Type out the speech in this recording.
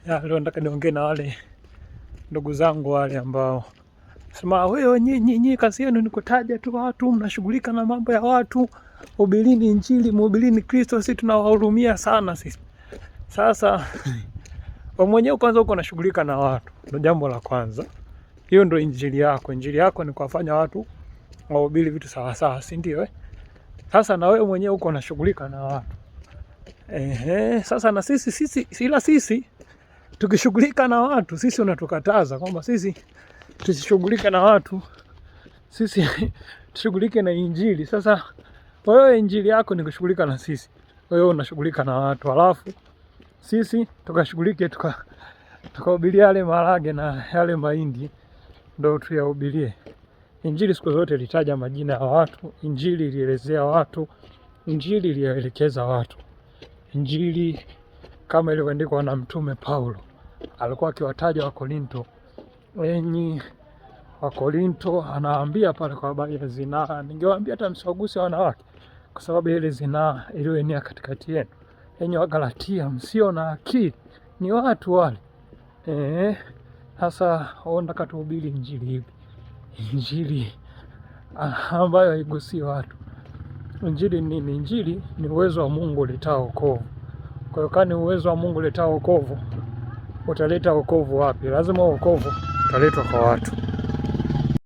Leo nataka niongee na wale ndugu zangu wale ambao sema wewe nyinyi kazi yenu ni kutaja tu watu, mnashughulika na mambo ya watu, hubirini Injili, mhubirini Kristo, sisi tunawahurumia sana sisi. Sasa wewe mwenyewe kwanza uko unashughulika na watu, ndio jambo la kwanza. Hiyo ndio injili yako. Injili yako ni kuwafanya watu wahubiri vitu sawa sawa, si ndio? Sasa na wewe mwenyewe uko unashughulika na watu. Sasa na sisi tukishughulika na watu, sisi unatukataza kwamba sisi tusishughulike na watu, sisi tushughulike na injili. Sasa wewe injili yako ni kushughulika na sisi, wewe unashughulika na watu, alafu sisi tukashughulike tukahubiri yale maharage na yale mahindi, ndio tuyahubirie. Injili siku zote ilitaja majina ya watu, injili ilielezea watu, injili ilielekeza watu. Injili kama ilivyoandikwa na Mtume Paulo, alikuwa akiwataja Wakorinto. Enyi Wakorinto, anawaambia pale kwa habari ya zinaa, ningewaambia hata msiwaguse wanawake kwa sababu ile zinaa iliyoenea katikati yenu. Enyi Wagalatia, msio na akili, ni watu wale. Sasa nataka tuhubiri injili hivi, injili ambayo haigusi watu. Injili nini? Injili ni uwezo wa Mungu uletao wokovu. Kwa hiyo kani uwezo wa Mungu uletao wokovu, utaleta wokovu wapi? Lazima wokovu utaletwa kwa watu.